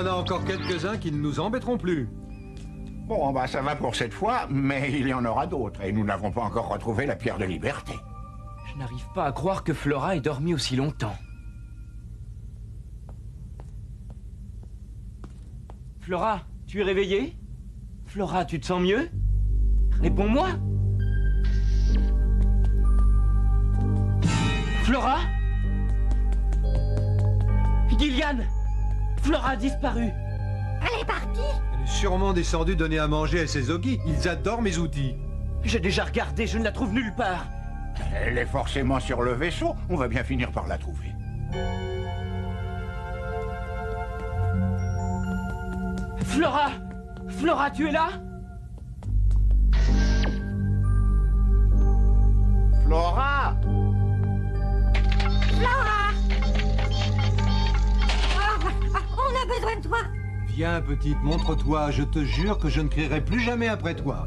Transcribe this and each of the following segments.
voilà encore quelques-uns qui ne nous embêteront plus. Bon, bah ça va pour cette fois, mais il y en aura d'autres, et nous n'avons pas encore retrouvé la pierre de liberté. Je n'arrive pas à croire que Flora ait dormi aussi longtemps. Flora, tu es réveillée? Flora, tu te sens mieux? Réponds-moi! Flora? Gillian! Flora a disparu! Elle est partie. Elle est sûrement descendue donner à manger à ses ogis. Ils adorent mes outils. J'ai déjà regardé, je ne la trouve nulle part. Elle est forcément sur le vaisseau, on va bien finir par la trouver. Flora! Flora, tu es là? Flora! Flora! On a besoin de toi. Viens, petite, montre-toi. Je te jure que je ne crierai plus jamais après toi.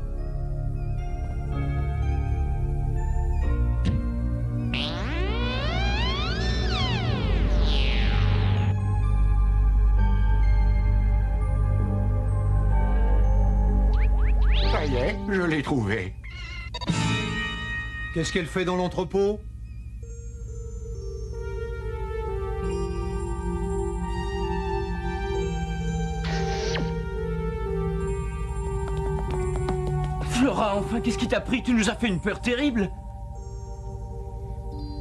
Ça y est, je l'ai trouvée. Qu'est-ce qu'elle fait dans l'entrepôt? Flora, enfin, qu'est-ce qui t'a pris? Tu nous as fait une peur terrible!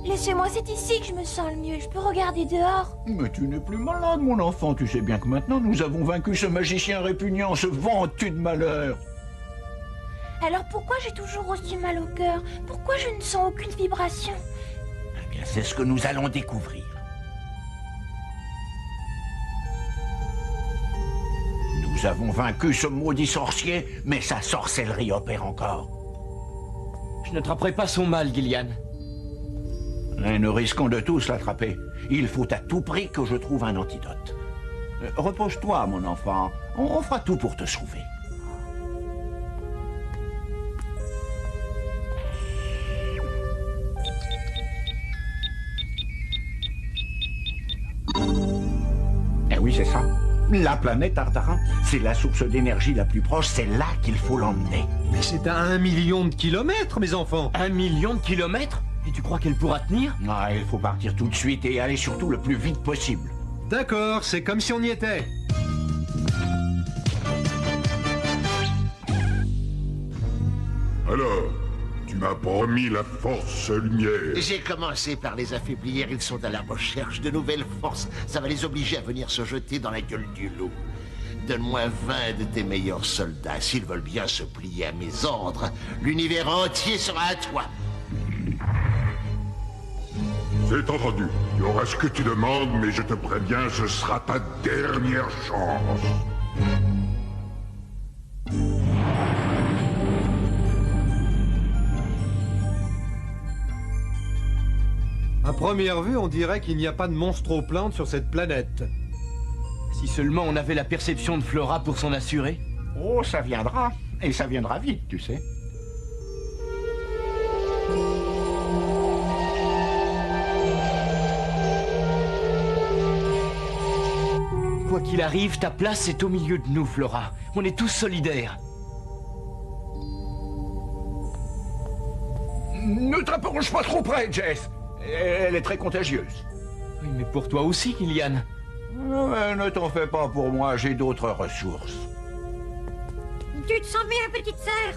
Laissez-moi, c'est ici que je me sens le mieux. Je peux regarder dehors. Mais tu n'es plus malade, mon enfant. Tu sais bien que maintenant, nous avons vaincu ce magicien répugnant, ce ventu de malheur. Alors pourquoi j'ai toujours aussi mal au cœur? Pourquoi je ne sens aucune vibration? Eh bien, c'est ce que nous allons découvrir. Nous avons vaincu ce maudit sorcier, mais sa sorcellerie opère encore. Je n'attraperai pas son mal, Gillian. Et nous risquons de tous l'attraper. Il faut à tout prix que je trouve un antidote. Repose-toi, mon enfant. On fera tout pour te sauver. Eh oui, c'est ça. La planète Tartarin, c'est la source d'énergie la plus proche, c'est là qu'il faut l'emmener. Mais c'est à 1 million de kilomètres, mes enfants. 1 million de kilomètres? Et tu crois qu'elle pourra tenir? Ah, il faut partir tout de suite et aller surtout le plus vite possible. D'accord, c'est comme si on y était. Alors, tu m'as promis la force lumière. J'ai commencé par les affaiblir, ils sont à la recherche de nouvelles forces. Ça va les obliger à venir se jeter dans la gueule du loup. Donne-moi 20 de tes meilleurs soldats. S'ils veulent bien se plier à mes ordres, l'univers entier sera à toi. C'est entendu. Tu auras ce que tu demandes, mais je te préviens, ce sera ta dernière chance. À première vue, on dirait qu'il n'y a pas de monstro-plantes sur cette planète. Si seulement on avait la perception de Flora pour s'en assurer. Oh, ça viendra. Et ça viendra vite, tu sais. Quoi qu'il arrive, ta place est au milieu de nous, Flora. On est tous solidaires. Ne t'approche pas trop près, Jess. Elle est très contagieuse. Oui, mais pour toi aussi, Gillian. Ne t'en fais pas pour moi, j'ai d'autres ressources. Tu te sens bien, petite sœur?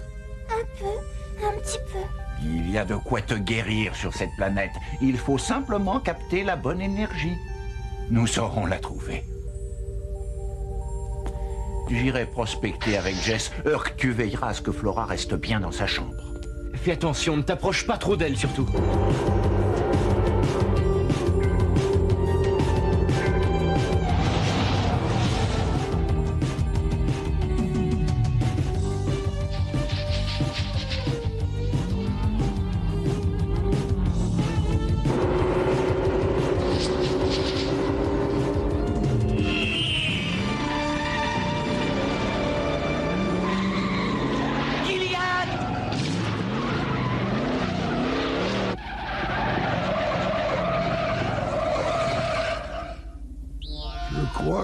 Un petit peu. Il y a de quoi te guérir sur cette planète. Il faut simplement capter la bonne énergie. Nous saurons la trouver. J'irai prospecter avec Jess. Urk, tu veilleras à ce que Flora reste bien dans sa chambre. Fais attention, ne t'approche pas trop d'elle, surtout.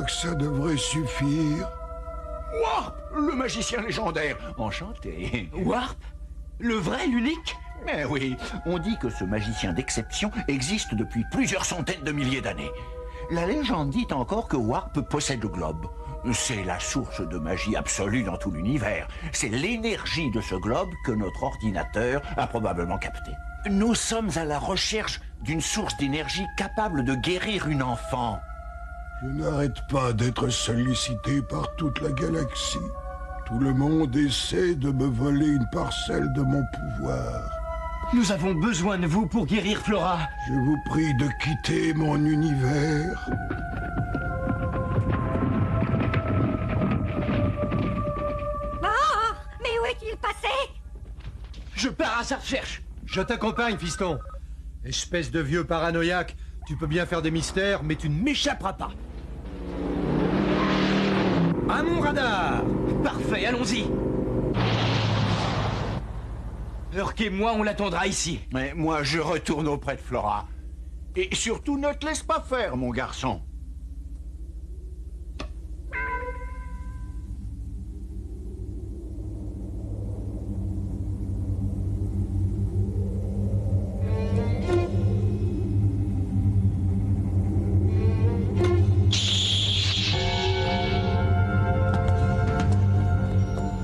crois que ça devrait suffire. Warp, le magicien légendaire. Enchanté. Warp? Le vrai, l'unique? Mais oui, on dit que ce magicien d'exception existe depuis plusieurs centaines de milliers d'années. La légende dit encore que Warp possède le globe. C'est la source de magie absolue dans tout l'univers. C'est l'énergie de ce globe que notre ordinateur a probablement capté. Nous sommes à la recherche d'une source d'énergie capable de guérir une enfant. Je n'arrête pas d'être sollicité par toute la galaxie. Tout le monde essaie de me voler une parcelle de mon pouvoir. Nous avons besoin de vous pour guérir Flora. Je vous prie de quitter mon univers. Oh, mais où est-il passé? Je pars à sa recherche. Je t'accompagne, fiston. Espèce de vieux paranoïaque, tu peux bien faire des mystères, mais tu ne m'échapperas pas. À mon radar! Parfait, allons-y. Urk et moi, on l'attendra ici. Mais moi, je retourne auprès de Flora. Et surtout, ne te laisse pas faire, mon garçon.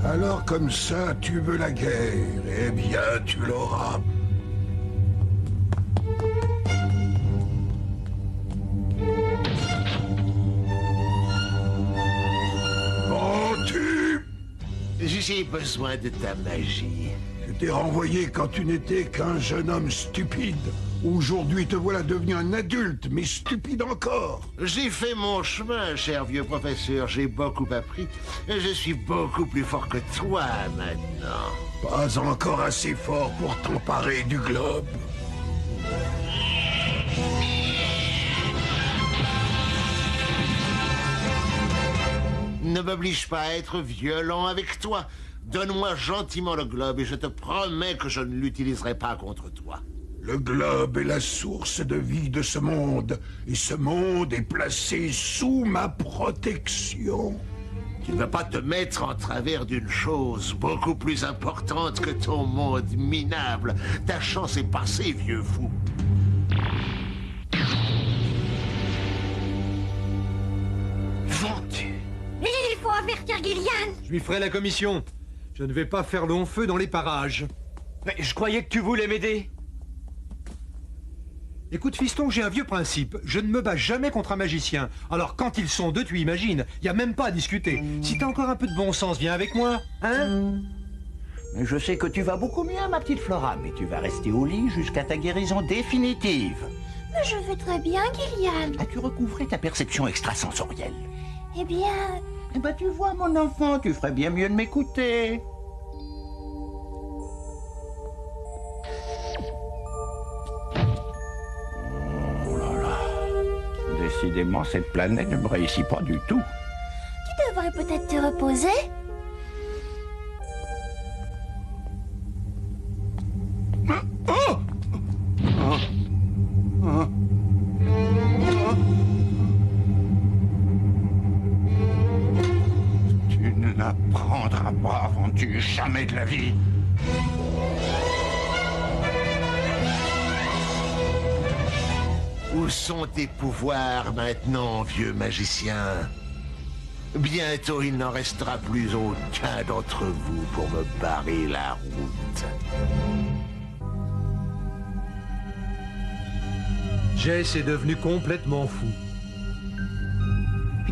Alors comme ça, tu veux la guerre. Eh bien, tu l'auras. Ventu! J'ai besoin de ta magie. Je t'ai renvoyé quand tu n'étais qu'un jeune homme stupide. Aujourd'hui, te voilà devenu un adulte, mais stupide encore. J'ai fait mon chemin, cher vieux professeur. J'ai beaucoup appris. Et je suis beaucoup plus fort que toi maintenant. Pas encore assez fort pour t'emparer du globe. Ne m'oblige pas à être violent avec toi. Donne-moi gentiment le globe et je te promets que je ne l'utiliserai pas contre toi. Le globe est la source de vie de ce monde, et ce monde est placé sous ma protection. Tu ne vas pas te mettre en travers d'une chose beaucoup plus importante que ton monde minable. Ta chance est passée, vieux fou. Ventu. Il faut avertir Gillian. Je lui ferai la commission. Je ne vais pas faire long feu dans les parages. Mais je croyais que tu voulais m'aider. Écoute, fiston, j'ai un vieux principe. Je ne me bats jamais contre un magicien. Alors, quand ils sont deux, tu imagines. Y a même pas à discuter. Si t'as encore un peu de bon sens, viens avec moi. Hein? Je sais que tu vas beaucoup mieux, ma petite Flora, mais tu vas rester au lit jusqu'à ta guérison définitive. Mais je vais très bien, Gillian. As-tu recouvré ta perception extrasensorielle? Eh bien... Eh ben, tu vois, mon enfant, tu ferais bien mieux de m'écouter. Décidément, cette planète ne me réussit pas du tout. Tu devrais peut-être te reposer. Tu ne l'apprendras pas, Ventu, jamais de la vie. Où sont tes pouvoirs maintenant, vieux magicien? Bientôt, il n'en restera plus aucun d'entre vous pour me barrer la route. Jess est devenu complètement fou.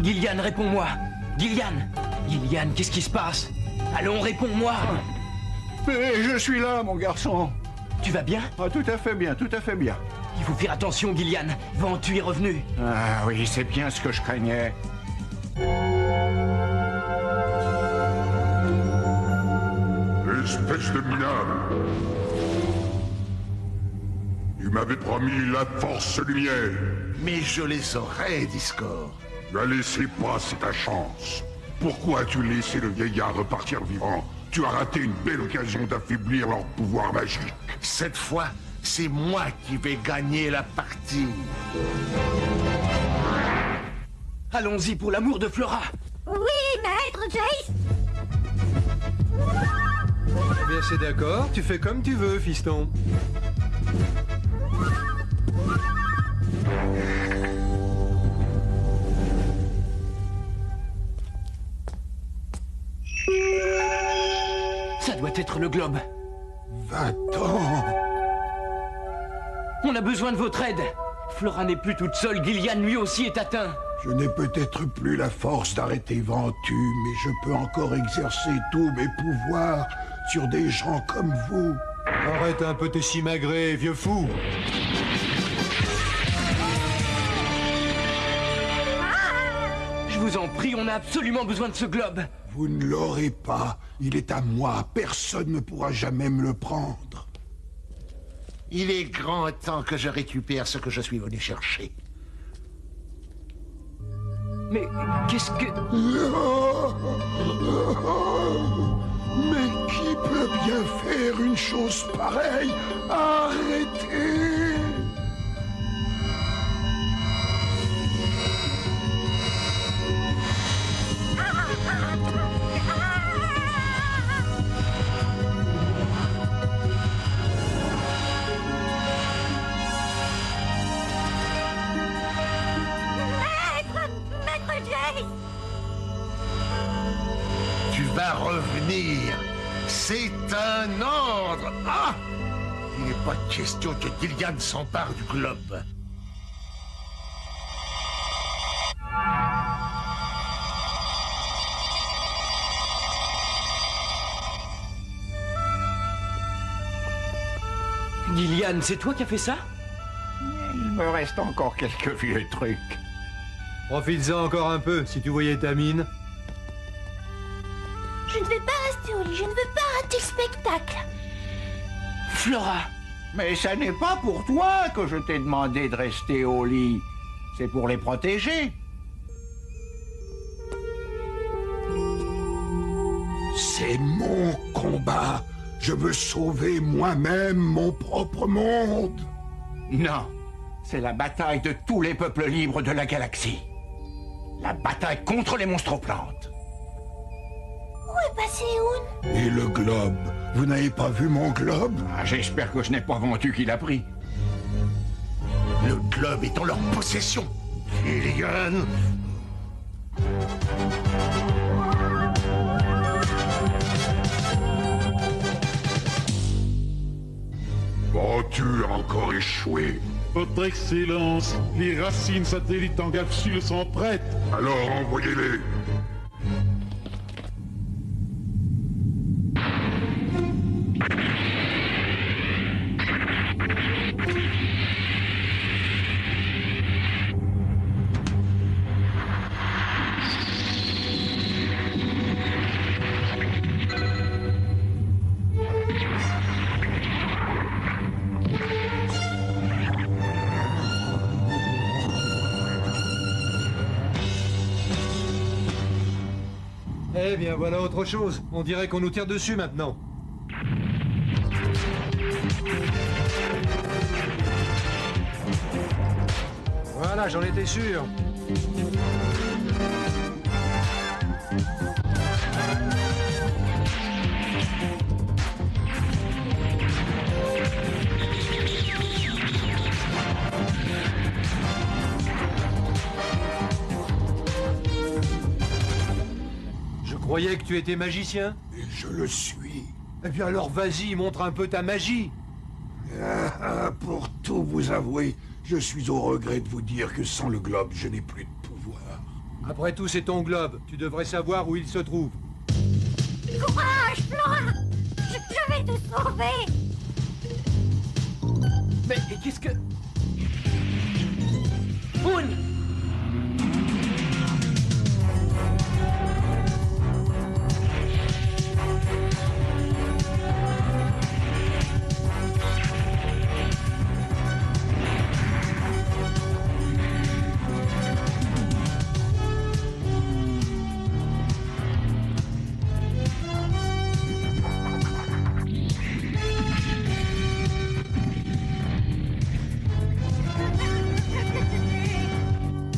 Gillian, réponds-moi. Gillian. Gillian, qu'est-ce qui se passe? Allons, réponds-moi. Mais je suis là, mon garçon. Tu vas bien? Ah, tout à fait bien, tout à fait bien. Il faut faire attention, Gillian. Ventu est revenu. Ah oui, c'est bien ce que je craignais. Espèce de minable. Tu m'avais promis la force lumière. Mais je les aurai, Discord. Tu as laissé passer ta chance. Pourquoi as-tu laissé le vieillard repartir vivant? Tu as raté une belle occasion d'affaiblir leur pouvoir magique. Cette fois, c'est moi qui vais gagner la partie. Allons-y pour l'amour de Flora. Oui, maître Jace. Eh bien, c'est d'accord. Tu fais comme tu veux, fiston. Ça doit être le globe. Va-t'en. On a besoin de votre aide. Flora n'est plus toute seule, Gillian lui aussi est atteint. Je n'ai peut-être plus la force d'arrêter Ventu, mais je peux encore exercer tous mes pouvoirs sur des gens comme vous. Arrête un peu tes simagrées, vieux fou. Je vous en prie, on a absolument besoin de ce globe. Vous ne l'aurez pas. Il est à moi. Personne ne pourra jamais me le prendre. Il est grand temps que je récupère ce que je suis venu chercher. Mais qu'est-ce que... Mais qui peut bien faire une chose pareille? Arrêtez! Maître Jace. Tu vas revenir. C'est un ordre. Ah! Il n'est pas question que Gillian s'empare du globe. Gillian, c'est toi qui as fait ça? Il me reste encore quelques vieux trucs. Profites-en encore un peu, si tu voyais ta mine. Je ne vais pas rester au lit, je ne veux pas rater le spectacle. Flora! Mais ça n'est pas pour toi que je t'ai demandé de rester au lit. C'est pour les protéger. C'est mon combat. Je veux sauver moi-même mon propre monde. Non, c'est la bataille de tous les peuples libres de la galaxie. La bataille contre les monstroplantes. Où est passé Oun? Et le globe? Vous n'avez pas vu mon globe? Ah, j'espère que je n'ai pas vendu qu'il a pris. Le globe est en leur possession. Gillian. Ventu a encore échoué. Votre Excellence, les racines satellites en capsule sont prêtes. Alors envoyez-les. Eh bien, voilà autre chose. On dirait qu'on nous tire dessus maintenant. Voilà, j'en étais sûr. Je croyais que tu étais magicien. Et je le suis. Eh bien alors vas-y, montre un peu ta magie. Pour tout vous avouer, je suis au regret de vous dire que sans le globe, je n'ai plus de pouvoir. Après tout, c'est ton globe. Tu devrais savoir où il se trouve. Courage, Flora. Je vais te sauver. Mais qu'est-ce que... Oun!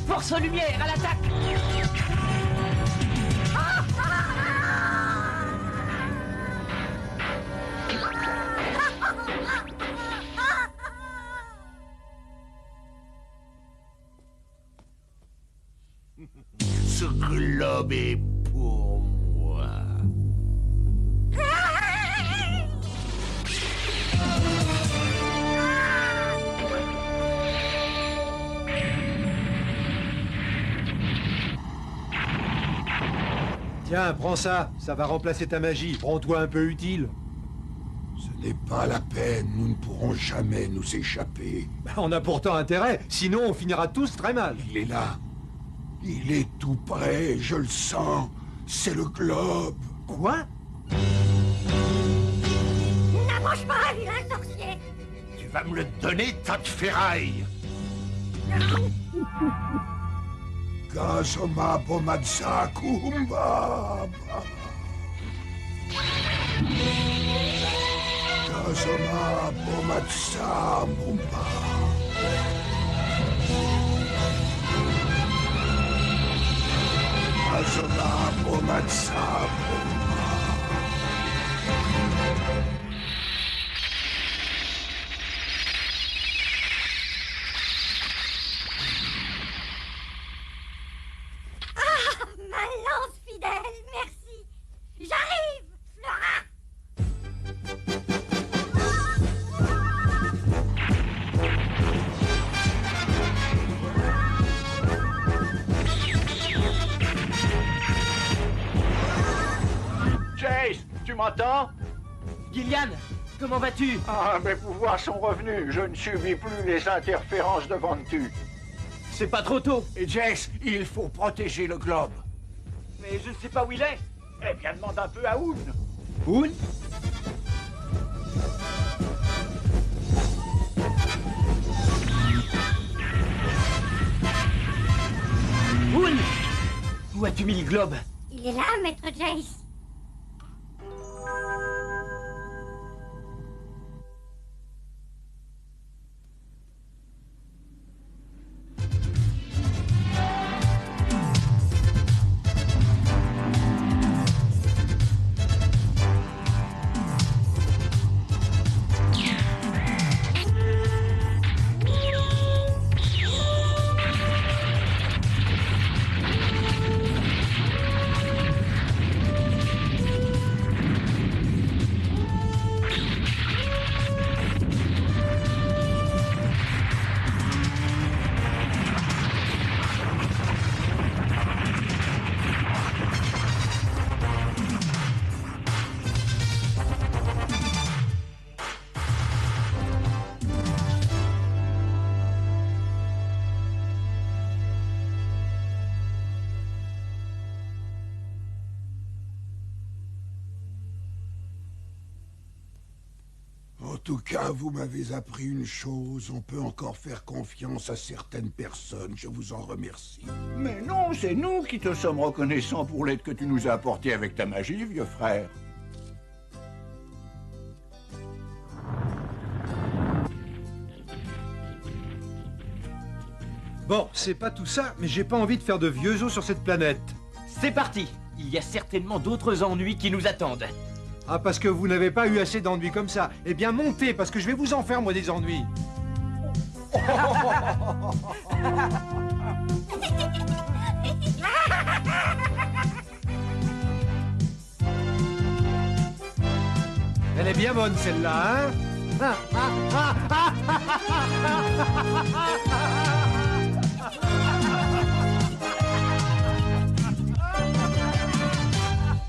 Force lumière, à l'attaque! globe est pour moi. Tiens, prends ça. Ça va remplacer ta magie. Prends-toi un peu utile. Ce n'est pas la peine, nous ne pourrons jamais nous échapper. On a pourtant intérêt, sinon on finira tous très mal. Il est là. Il est tout près, je le sens. C'est le globe. Quoi? N'approche pas, vilain sorcier. Tu vas me le donner, tas de ferraille. Kazoma Bomatsa Kumba. Kazoma Bomatsa Mumba. Kazoma Bomatsa Mumba. Ma lance fidèle, merci. J'arrive, Flora. Chase, tu m'entends? Gillian, comment vas-tu? Ah, mes pouvoirs sont revenus. Je ne subis plus les interférences de Ventu. C'est pas trop tôt. Et Jace, il faut protéger le globe. Mais je ne sais pas où il est. Eh bien, demande un peu à Hoon. Hoon? Hoon! Où as-tu mis le globe? Il est là, maître Jace. En tout cas, vous m'avez appris une chose, on peut encore faire confiance à certaines personnes, je vous en remercie. Mais non, c'est nous qui te sommes reconnaissants pour l'aide que tu nous as apportée avec ta magie, vieux frère. Bon, c'est pas tout ça, mais j'ai pas envie de faire de vieux os sur cette planète. C'est parti. Il y a certainement d'autres ennuis qui nous attendent. Ah, parce que vous n'avez pas eu assez d'ennuis comme ça. Eh bien, montez, parce que je vais vous en faire, moi, des ennuis. Elle est bien bonne, celle-là, hein?